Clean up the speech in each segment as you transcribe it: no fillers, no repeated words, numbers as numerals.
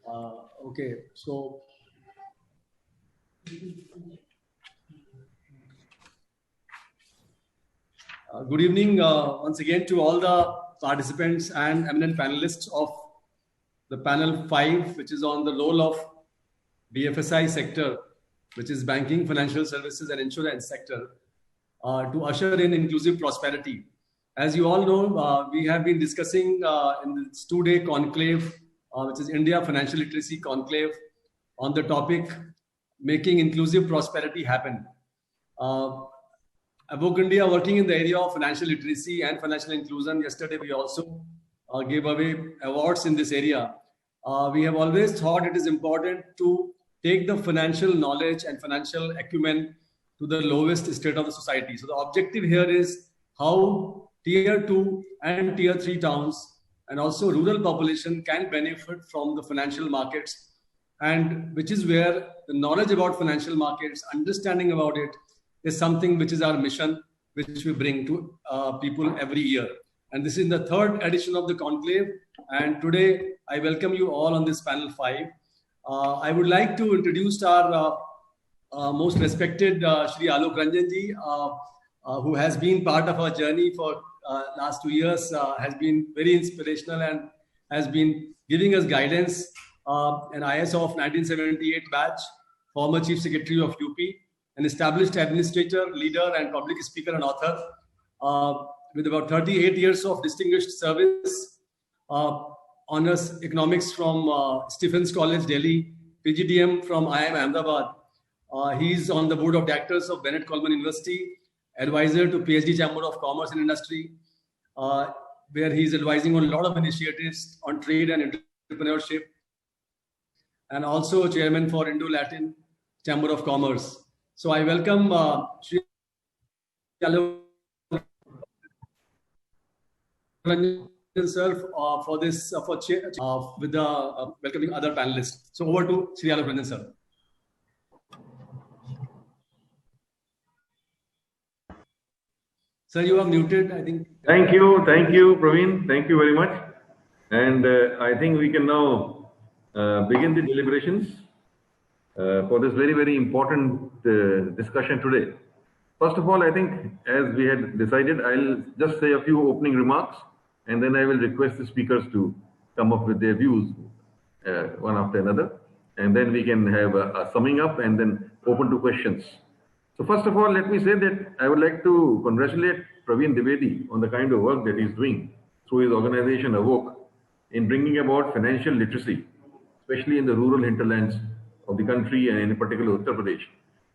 Okay, so good evening once again to all the participants and eminent panelists of the panel 5, which is on the role of BFSI sector, which is banking, financial services, and insurance sector, to usher in inclusive prosperity. As you all know, we have been discussing in this 2-day conclave, which is India Financial Literacy Conclave, on the topic making inclusive prosperity happen. Evoke India working in the area of financial literacy and financial inclusion. Yesterday, we also gave away awards in this area. We have always thought it is important to take the financial knowledge and financial acumen to the lowest state of the society. So the objective here is how tier 2 and tier 3 towns and also rural population can benefit from the financial markets, and which is where the knowledge about financial markets, understanding about it, is something which is our mission, which we bring to people every year. And this is the 3rd edition of the conclave. And today I welcome you all on this panel 5. I would like to introduce our most respected Shri Alok Ranjan ji, who has been part of our journey for last 2 years, has been very inspirational and has been giving us guidance. An ISO of 1978 batch, former Chief Secretary of UP, an established administrator, leader, and public speaker and author, with about 38 years of distinguished service, honors economics from Stephens College, Delhi, PGDM from IIM Ahmedabad. He's on the board of directors of Bennett Coleman University, advisor to PhD Chamber of Commerce and Industry, where he's advising on a lot of initiatives on trade and entrepreneurship, and also chairman for Indo-Latin Chamber of Commerce. So I welcome Shri Alok Ranjan sir for this with the welcoming other panelists. So over to Shri Alok Ranjan sir. Sir, you are muted, I think. Thank you, Praveen. Thank you very much. And I think we can now begin the deliberations for this very, very important discussion today. First of all, I think as we had decided, I'll just say a few opening remarks, and then I will request the speakers to come up with their views one after another. And then we can have a summing up and then open to questions. So first of all, let me say that I would like to congratulate Praveen Dwivedi on the kind of work that he's doing through his organization Evoke in bringing about financial literacy, especially in the rural hinterlands of the country and in particular Uttar Pradesh.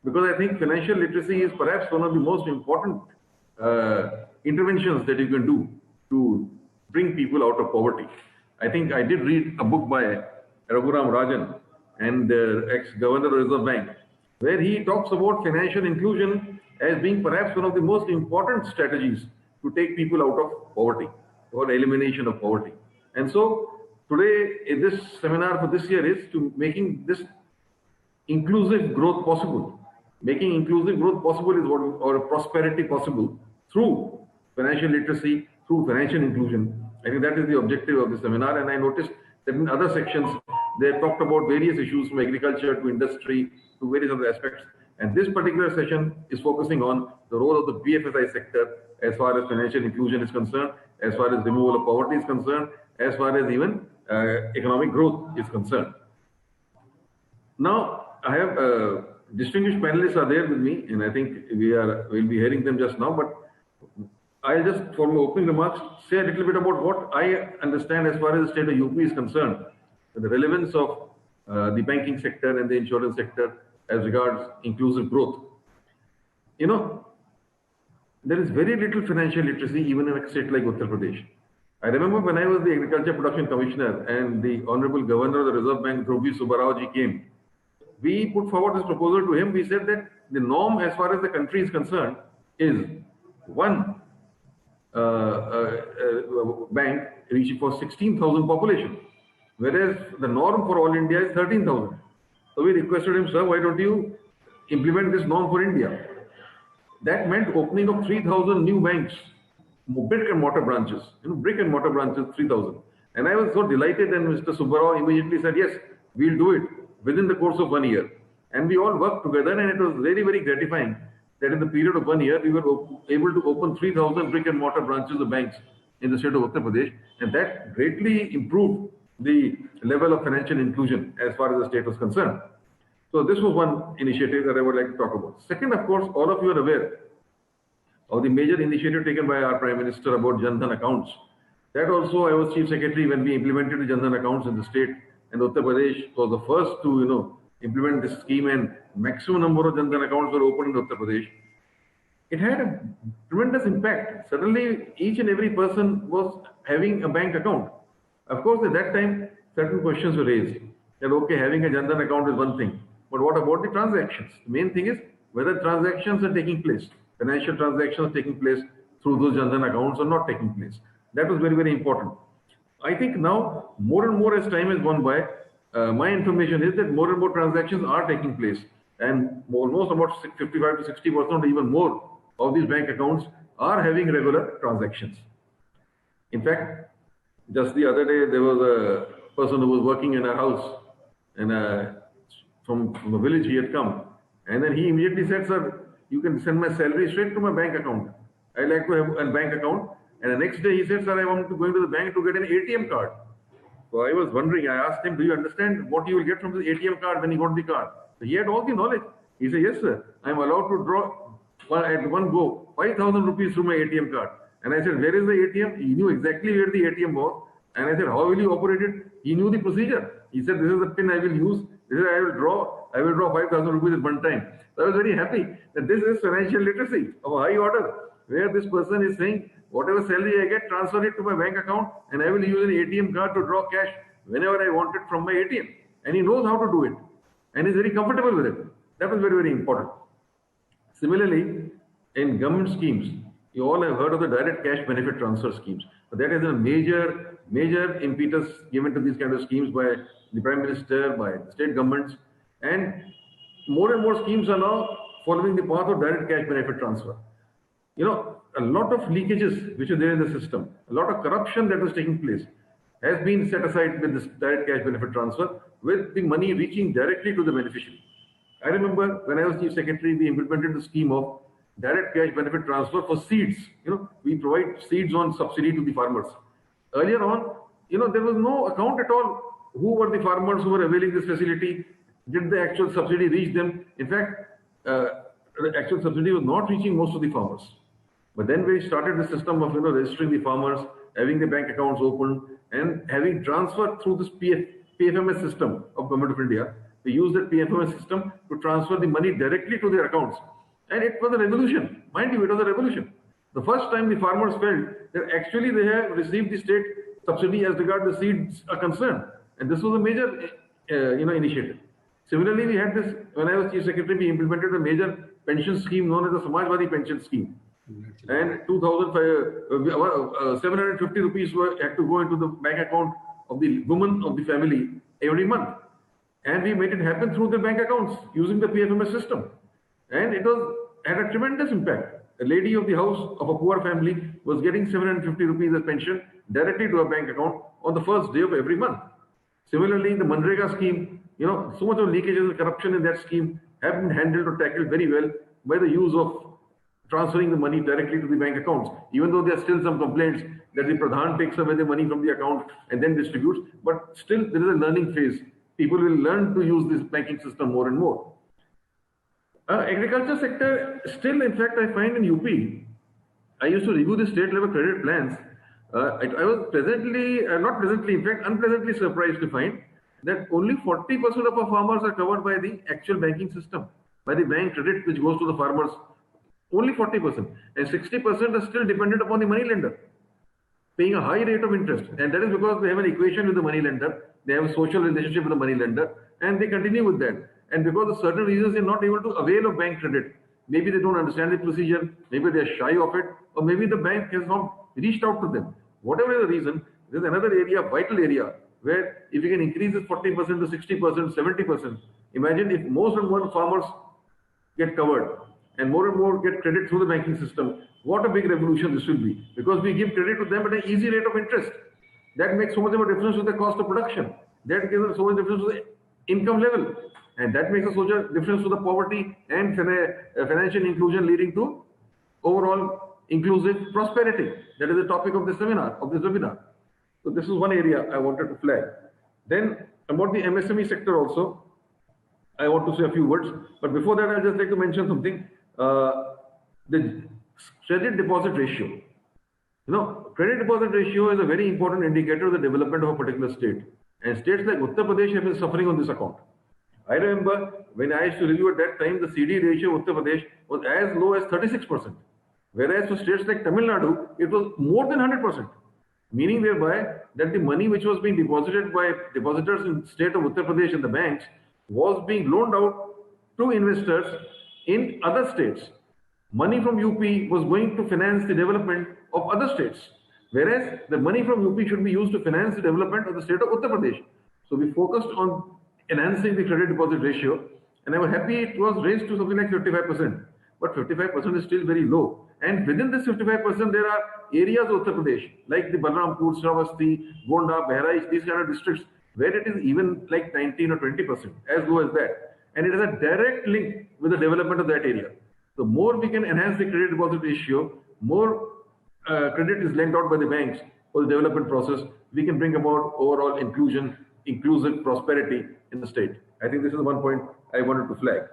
Because I think financial literacy is perhaps one of the most important interventions that you can do to bring people out of poverty. I think I did read a book by Raghuram Rajan and the ex-governor of the Reserve Bank, where he talks about financial inclusion as being perhaps one of the most important strategies to take people out of poverty or elimination of poverty. And so today, this seminar for this year is to making this inclusive growth possible. Making inclusive growth possible is what, or prosperity possible through financial literacy, through financial inclusion. I think that is the objective of the seminar. And I noticed that in other sections, they talked about various issues from agriculture to industry to various other aspects. And this particular session is focusing on the role of the BFSI sector as far as financial inclusion is concerned, as far as removal of poverty is concerned, as far as even economic growth is concerned. Now, I have distinguished panelists are there with me, and I think we'll be hearing them just now. But I'll just, for my opening remarks, say a little bit about what I understand as far as the state of UP is concerned, the relevance of the banking sector and the insurance sector as regards inclusive growth. You know, there is very little financial literacy even in a state like Uttar Pradesh. I remember when I was the Agriculture Production Commissioner and the Honorable Governor of the Reserve Bank, Dhruvi Subbarao ji, came, we put forward this proposal to him. We said that the norm as far as the country is concerned is one bank reaching for 16,000 population, whereas the norm for all India is 13,000. So we requested him, sir, why don't you implement this norm for India? That meant opening of 3,000 new banks, brick and mortar branches, brick and mortar branches, 3,000. And I was so delighted, and Mr. Subbarao immediately said, yes, we'll do it within the course of 1 year. And we all worked together, and it was very, very gratifying that in the period of 1 year, we were able to open 3,000 brick and mortar branches of banks in the state of Uttar Pradesh, and that greatly improved the level of financial inclusion as far as the state was concerned. So this was one initiative that I would like to talk about. Second, of course, all of you are aware of the major initiative taken by our Prime Minister about Jan Dhan accounts. That also, I was Chief Secretary when we implemented the Jan Dhan accounts in the state, and Uttar Pradesh was the first to implement this scheme, and maximum number of Jan Dhan accounts were opened in Uttar Pradesh. It had a tremendous impact. Suddenly, each and every person was having a bank account. Of course, at that time, certain questions were raised. That, okay, having a Jan Dhan account is one thing, but what about the transactions? The main thing is whether transactions are taking place, financial transactions are taking place through those Jan Dhan accounts or not taking place. That was very, very important. I think now, more and more as time has gone by, my information is that more and more transactions are taking place, and almost about 55 to 60% or even more of these bank accounts are having regular transactions. In fact, just the other day, there was a person who was working in a house, and from a village he had come, and then he immediately said, "Sir, you can send my salary straight to my bank account. I like to have a bank account." And the next day he said, "Sir, I want to go into the bank to get an ATM card." So I was wondering, I asked him, "Do you understand what you will get from the ATM card when you got the card?" So he had all the knowledge. He said, "Yes, sir, I am allowed to draw at one go 5,000 rupees through my ATM card." And I said, "Where is the ATM?" He knew exactly where the ATM was. And I said, "How will you operate it?" He knew the procedure. He said, "This is the pin I will use. This is I will draw 5,000 rupees at one time." So I was very happy that this is financial literacy of a high order, where this person is saying, whatever salary I get, transfer it to my bank account, and I will use an ATM card to draw cash whenever I want it from my ATM. And he knows how to do it, and is very comfortable with it. That was very, very important. Similarly, in government schemes, you all have heard of the direct cash benefit transfer schemes. But that is a major impetus given to these kind of schemes by the Prime Minister, by the state governments, and more schemes are now following the path of direct cash benefit transfer. A lot of leakages which are there in the system, a lot of corruption that was taking place has been set aside with this direct cash benefit transfer, with the money reaching directly to the beneficiary. I remember when I was Chief Secretary, we implemented the scheme of direct cash benefit transfer for seeds. We provide seeds on subsidy to the farmers. Earlier on, there was no account at all. Who were the farmers who were availing this facility? Did the actual subsidy reach them? In fact, the actual subsidy was not reaching most of the farmers. But then we started the system of registering the farmers, having the bank accounts opened, and having transferred through this PFMS system of Government of India. We used that PFMS system to transfer the money directly to their accounts. And it was a revolution. Mind you, it was a revolution. The first time the farmers felt that actually they have received the state subsidy as regards the seeds are concerned. And this was a major initiative. Similarly, we had this, when I was Chief Secretary, we implemented a major pension scheme known as the Samajwadi Pension Scheme. And 750 rupees had to go into the bank account of the woman of the family every month. And we made it happen through the bank accounts using the PFMS system. And it had a tremendous impact. A lady of the house of a poor family was getting 750 rupees as pension directly to her bank account on the first day of every month. Similarly, the Manrega scheme, so much of leakages and corruption in that scheme have been handled or tackled very well by the use of transferring the money directly to the bank accounts, even though there are still some complaints that the Pradhan takes away the money from the account and then distributes, but still there is a learning phase. People will learn to use this banking system more and more. Agriculture sector, still, in fact, I find in UP, I used to review the state level credit plans. I was unpleasantly surprised to find that only 40% of our farmers are covered by the actual banking system, by the bank credit which goes to the farmers. Only 40%. And 60% are still dependent upon the money lender, paying a high rate of interest. And that is because they have an equation with the money lender, they have a social relationship with the money lender, and they continue with that. And because of certain reasons, they're not able to avail of bank credit. Maybe they don't understand the procedure, maybe they're shy of it, or maybe the bank has not reached out to them. Whatever the reason, there's another area, vital area, where if you can increase it 40% to 60%, 70%, imagine if most and more farmers get covered and more get credit through the banking system, what a big revolution this will be. Because we give credit to them at an easy rate of interest. That makes so much of a difference to the cost of production. That gives so much difference to the income level. And that makes a social difference to the poverty and financial inclusion, leading to overall inclusive prosperity. That is the topic of this seminar, So this is one area I wanted to flag. Then about the MSME sector also, I want to say a few words. But before that, I'll just like to mention something. The credit deposit ratio. Credit deposit ratio is a very important indicator of the development of a particular state. And states like Uttar Pradesh have been suffering on this account. I remember when I used to review at that time, the CD ratio of Uttar Pradesh was as low as 36%. Whereas for states like Tamil Nadu, it was more than 100%. Meaning thereby that the money which was being deposited by depositors in the state of Uttar Pradesh and the banks was being loaned out to investors in other states. Money from UP was going to finance the development of other states, whereas the money from UP should be used to finance the development of the state of Uttar Pradesh. So we focused on enhancing the credit deposit ratio, and I was happy it was raised to something like 55%. But 55% is still very low. And within this 55%, there are areas of Uttar Pradesh, like the Balrampur, Shravasti, Gonda, Bahraich, these kind of districts, where it is even like 19 or 20%, as low as that. And it has a direct link with the development of that area. The more we can enhance the credit deposit ratio, more credit is lent out by the banks for the development process, we can bring about overall inclusive prosperity in the state. I think this is one point I wanted to flag.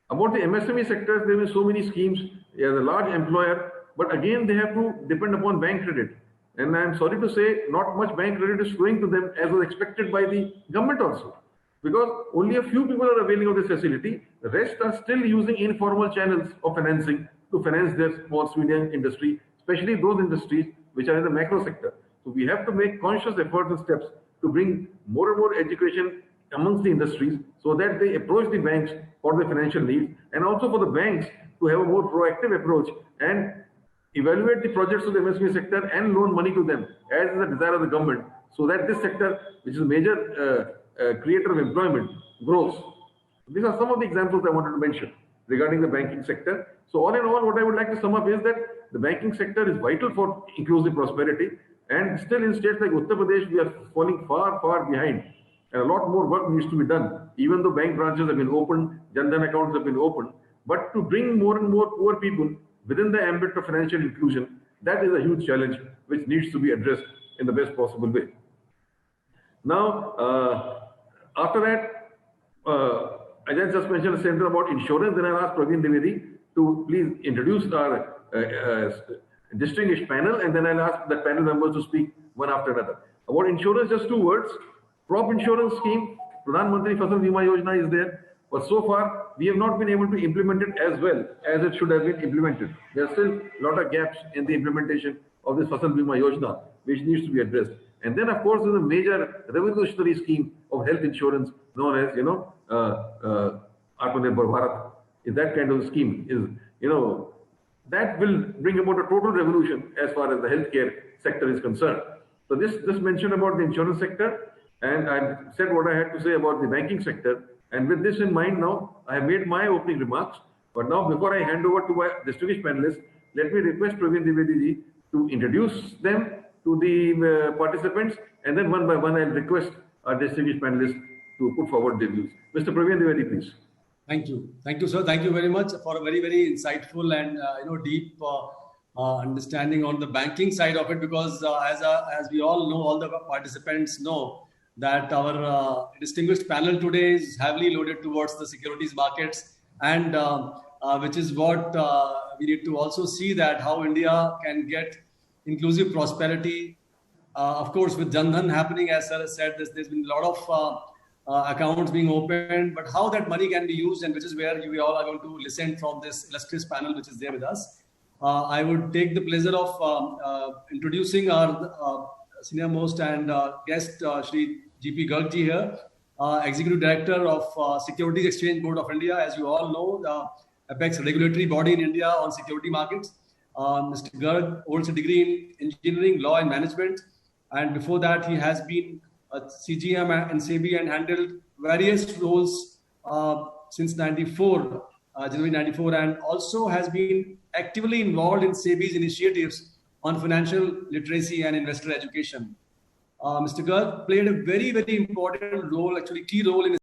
About the MSME sectors, there have been so many schemes. They are a large employer, but again, they have to depend upon bank credit. And I'm sorry to say, not much bank credit is flowing to them as was expected by the government also. Because only a few people are availing of this facility. The rest are still using informal channels of financing to finance their small medium industry, especially those industries which are in the macro sector. So we have to make conscious efforts and steps to bring more and more education amongst the industries so that they approach the banks for their financial needs, and also for the banks to have a more proactive approach and evaluate the projects of the MSME sector and loan money to them, as is the desire of the government, so that this sector, which is a major creator of employment, grows. These are some of the examples I wanted to mention regarding the banking sector. So all in all, what I would like to sum up is that the banking sector is vital for inclusive prosperity, and still in states like Uttar Pradesh, we are falling far, far behind. And a lot more work needs to be done, even though bank branches have been opened, Jan Dhan accounts have been opened. But to bring more and more poor people within the ambit of financial inclusion, that is a huge challenge which needs to be addressed in the best possible way. Now, after that, I just mentioned a center about insurance, then I'll ask Praveen Dwivedi to please introduce our distinguished panel, and then I'll ask the panel members to speak one after another. About insurance, just two words. Crop insurance scheme, Pradhan Mantri Fasal Bima Yojana is there, but so far we have not been able to implement it as well as it should have been implemented. There are still a lot of gaps in the implementation of this Fasal Bima Yojana, which needs to be addressed. And then, of course, there's a major revolutionary scheme of health insurance known as, Atmanirbhar Bharat. That kind of scheme is, that will bring about a total revolution as far as the healthcare sector is concerned. So this mention about the insurance sector. And I've said what I had to say about the banking sector. And with this in mind now, I have made my opening remarks. But now, before I hand over to my distinguished panelists, let me request Praveen Dwivedi to introduce them to the participants. And then one by one, I'll request our distinguished panelists to put forward their views. Mr. Praveen Dwivedi, please. Thank you. Thank you, sir. Thank you very much for a very, very insightful and deep understanding on the banking side of it. Because as we all know, all the participants know, that our distinguished panel today is heavily loaded towards the securities markets, and which is what we need to also see, that how India can get inclusive prosperity. Of course, with Jan Dhan happening, as sir has said, there's been a lot of accounts being opened, but how that money can be used, and which is where we all are going to listen from this illustrious panel which is there with us. I would take the pleasure of introducing our senior most and guest, Shri G.P. Garg ji here, Executive Director of Securities Exchange Board of India. As you all know, the apex regulatory body in India on security markets. Mr. Garg holds a degree in engineering, law and management. And before that, he has been a CGM and SEBI and handled various roles since January 94, and also has been actively involved in SEBI's initiatives on financial literacy and investor education. Mr. Garg played a very, very important role, actually key role in